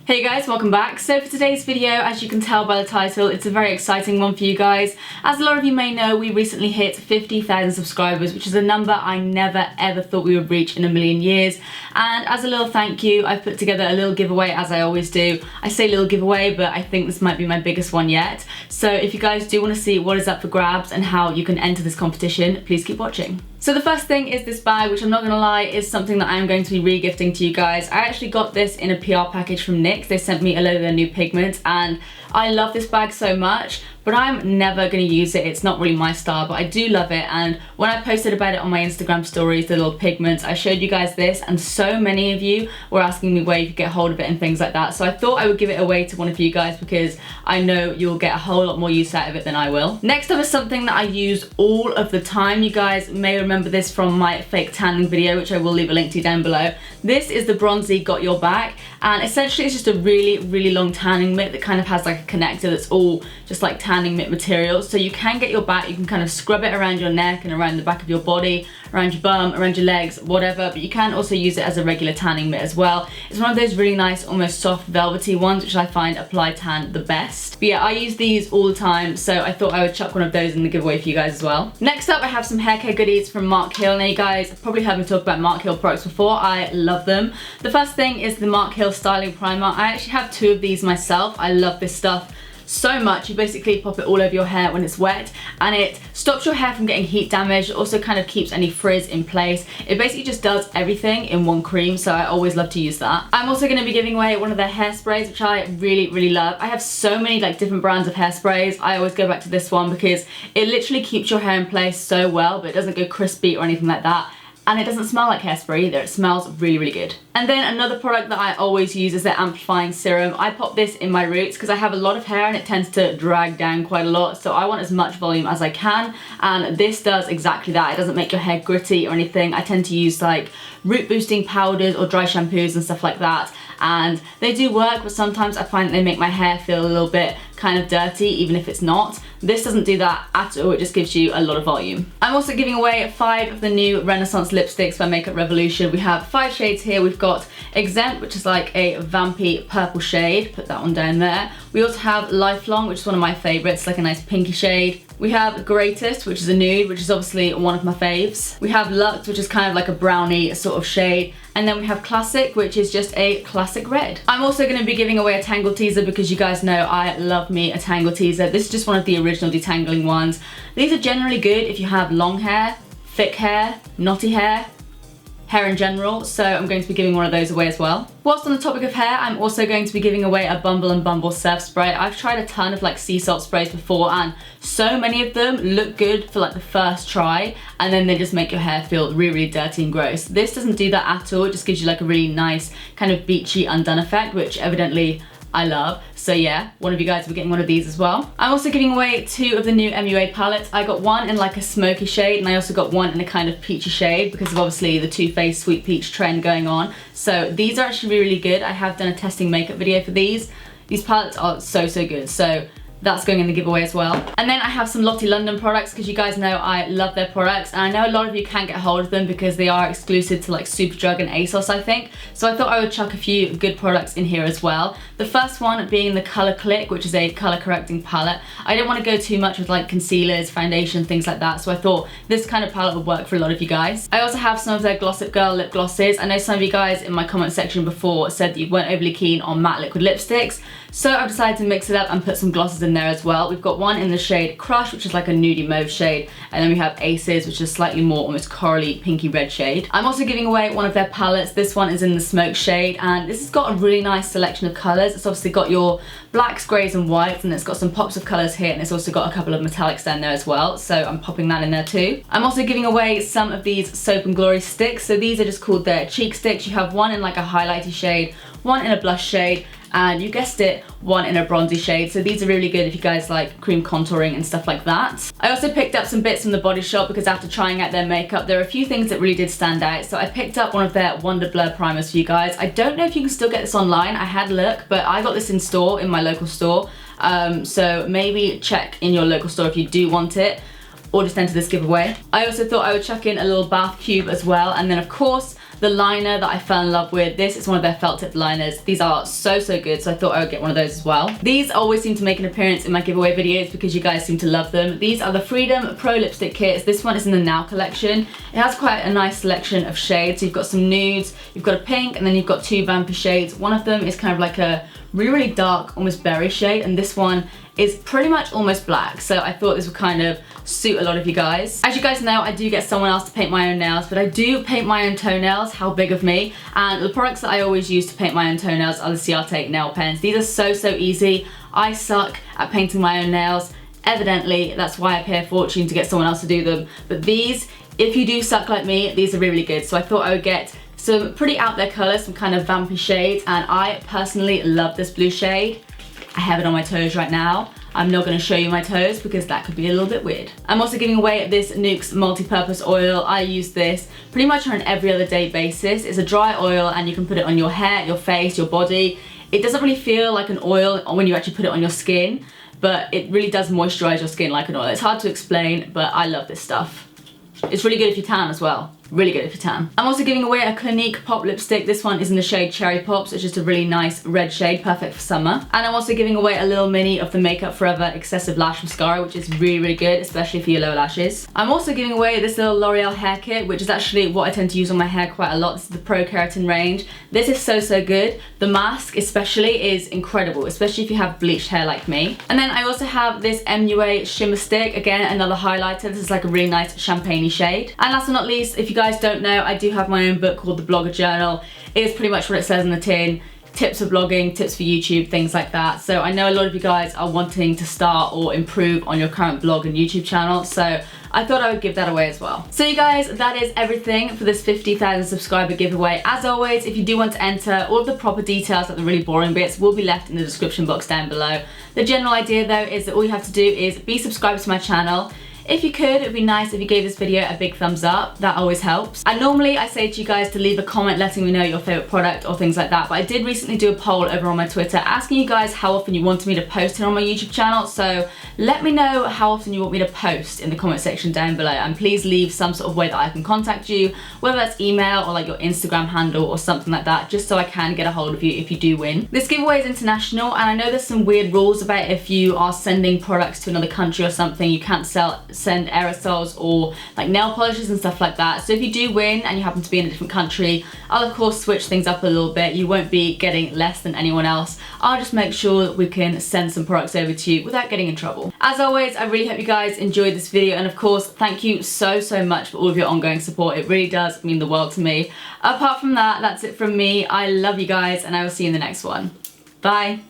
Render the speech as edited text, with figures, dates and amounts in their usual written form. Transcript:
Hey guys, welcome back. So for today's video, as you can tell by the title, it's a very exciting one for you guys. As a lot of you may know, we recently hit 50,000 subscribers, which is a number I never ever thought we would reach in a million years. And as a little thank you, I've put together a little giveaway, as I always do. I say little giveaway, but I think this might be my biggest one yet. So if you guys do want to see what is up for grabs and how you can enter this competition, please keep watching. So the first thing is this bag, which I'm not gonna lie is something that I'm going to be re-gifting to you guys. I actually got this in a PR package from NYX. They sent me a load of their new pigments and I love this bag so much, but I'm never gonna use it. It's not really my style, but I do love it. And when I posted about it on my Instagram stories, the little pigments, I showed you guys this and so many of you were asking me where you could get hold of it and things like that. So I thought I would give it away to one of you guys because I know you'll get a whole lot more use out of it than I will. Next up is something that I use all of the time. You guys may remember this from my fake tanning video, which I will leave a link to down below. This is the Bronzy Got Your Back, and essentially it's just a really long tanning mitt that kind of has like a connector that's all just like tanning mitt material. So you can get your back, you can kind of scrub it around your neck and around the back of your body, around your bum, around your legs, whatever, but you can also use it as a regular tanning mitt as well. It's one of those really nice, almost soft velvety ones, which I find apply tan the best. But yeah, I use these all the time, so I thought I would chuck one of those in the giveaway for you guys as well. Next up, I have some hair care goodies from Mark Hill. Now you guys have probably heard me talk about Mark Hill products before. I love them. The first thing is the Mark Hill Styling Primer. I actually have two of these myself. I love this stuff so much. You basically pop it all over your hair when it's wet and it stops your hair from getting heat damage. It also kind of keeps any frizz in place. It basically just does everything in one cream, so I always love to use that. I'm also going to be giving away one of their hairsprays, which I really love. I have so many like different brands of hairsprays. I always go back to this one because it literally keeps your hair in place so well, but it doesn't go crispy or anything like that. And it doesn't smell like hairspray either. It smells really good. And then another product that I always use is their amplifying serum. I pop this in my roots because I have a lot of hair and it tends to drag down quite a lot. So I want as much volume as I can. And this does exactly that. It doesn't make your hair gritty or anything. I tend to use like root boosting powders or dry shampoos and stuff like that. And they do work, but sometimes I find that they make my hair feel a little bit kind of dirty, even if it's not. This doesn't do that at all. It just gives you a lot of volume. I'm also giving away 5 of the new Renaissance lipsticks by Makeup Revolution. We have 5 shades here. We've got Exempt, which is like a vampy purple shade. Put that one down there. We also have Lifelong, which is one of my favorites, like a nice pinky shade. We have Greatest, which is a nude, which is obviously one of my faves. We have Luxe, which is kind of like a brownie sort of shade. And then we have Classic, which is just a classic red. I'm also going to be giving away a Tangle Teaser because you guys know I love me a Tangle Teaser. This is just one of the original detangling ones. These are generally good if you have long hair, thick hair, knotty hair in general, so I'm going to be giving one of those away as well. Whilst on the topic of hair, I'm also going to be giving away a Bumble & Bumble surf spray. I've tried a ton of like sea salt sprays before and so many of them look good for like the first try and then they just make your hair feel really dirty and gross. This doesn't do that at all. It just gives you like a really nice kind of beachy undone effect, which evidently I love. So yeah, one of you guys will be getting one of these as well. I'm also giving away 2 of the new MUA palettes. I got one in like a smoky shade and I also got one in a kind of peachy shade because of obviously the Too Faced Sweet Peach trend going on. So these are actually really good. I have done a testing makeup video for these. These palettes are so good. So that's going in the giveaway as well. And then I have some Lottie London products because you guys know I love their products and I know a lot of you can't get hold of them because they are exclusive to like Superdrug and ASOS, I think. So I thought I would chuck a few good products in here as well. The first one being the Color Click, which is a color correcting palette. I don't want to go too much with like concealers, foundation, things like that. So I thought this kind of palette would work for a lot of you guys. I also have some of their Gloss It Girl lip glosses. I know some of you guys in my comment section before said that you weren't overly keen on matte liquid lipsticks. So I've decided to mix it up and put some glosses in there as well. We've got one in the shade Crush, which is like a nudie mauve shade. And then we have Aces, which is slightly more almost corally pinky red shade. I'm also giving away one of their palettes. This one is in the Smoke shade and this has got a really nice selection of colours. It's obviously got your blacks, greys and whites and it's got some pops of colours here and it's also got a couple of metallics down there as well. So I'm popping that in there too. I'm also giving away some of these Soap and Glory sticks. So these are just called their cheek sticks. You have one in like a highlighty shade, one in a blush shade, and you guessed it, one in a bronzy shade. So these are really good if you guys like cream contouring and stuff like that. I also picked up some bits from the Body Shop because after trying out their makeup, there are a few things that really did stand out. So I picked up one of their Wonder Blur primers for you guys. I don't know if you can still get this online. I had a look, but I got this in store, in my local store. So maybe check in your local store if you do want it, or just enter this giveaway. I also thought I would chuck in a little bath cube as well. And then of course, the liner that I fell in love with. This is one of their felt tip liners. These are so good, so I thought I would get one of those as well. These always seem to make an appearance in my giveaway videos because you guys seem to love them. These are the Freedom Pro Lipstick Kits. This one is in the Now collection. It has quite a nice selection of shades. So you've got some nudes, you've got a pink, and then you've got two vampy shades. One of them is kind of like a really dark, almost berry shade, and this one is pretty much almost black, so I thought this would kind of suit a lot of you guys. As you guys know, I do get someone else to paint my own nails, but I do paint my own toenails. How big of me. And the products that I always use to paint my own toenails are the CR8 nail pens. These are so easy. I suck at painting my own nails. Evidently, that's why I pay a fortune to get someone else to do them. But these, if you do suck like me, these are really good. So I thought I would get some pretty out there colours, some kind of vampy shades, and I personally love this blue shade. I have it on my toes right now. I'm not going to show you my toes because that could be a little bit weird. I'm also giving away this Nuxe multi-purpose oil. I use this pretty much on an every other day basis. It's a dry oil and you can put it on your hair, your face, your body. It doesn't really feel like an oil when you actually put it on your skin, but it really does moisturize your skin like an oil. It's hard to explain, but I love this stuff. It's really good if you tan as well. Really good if you tan. I'm also giving away a Clinique Pop lipstick. This one is in the shade Cherry Pops. It's just a really nice red shade, perfect for summer. And I'm also giving away a little mini of the Makeup Forever Excessive Lash Mascara, which is really good, especially for your lower lashes. I'm also giving away this little L'Oreal hair kit, which is actually what I tend to use on my hair quite a lot. This is the Pro Keratin range. This is so good. The mask especially is incredible, especially if you have bleached hair like me. And then I also have this MUA Shimmer Stick. Again, another highlighter. This is like a really nice champagne-y shade. And last but not least, if you guys don't know, I do have my own book called The Blogger Journal. It is pretty much what it says in the tin. Tips for blogging, tips for YouTube, things like that. So I know a lot of you guys are wanting to start or improve on your current blog and YouTube channel, so I thought I would give that away as well. So you guys, that is everything for this 50,000 subscriber giveaway. As always, if you do want to enter, all of the proper details, like the really boring bits, will be left in the description box down below. The general idea though is that all you have to do is be subscribed to my channel. If you could, it would be nice if you gave this video a big thumbs up. That always helps. And normally I say to you guys to leave a comment letting me know your favorite product or things like that, but I did recently do a poll over on my Twitter asking you guys how often you wanted me to post it on my YouTube channel, so let me know how often you want me to post in the comment section down below, and please leave some sort of way that I can contact you, whether that's email or like your Instagram handle or something like that, just so I can get a hold of you if you do win. This giveaway is international, and I know there's some weird rules about if you are sending products to another country or something, you can't send aerosols or like nail polishes and stuff like that. So if you do win and you happen to be in a different country, I'll of course switch things up a little bit. You won't be getting less than anyone else. I'll just make sure that we can send some products over to you without getting in trouble. As always, I really hope you guys enjoyed this video, and of course thank you so much for all of your ongoing support. It really does mean the world to me. Apart from that, that's it from me. I love you guys, and I will see you in the next one. Bye.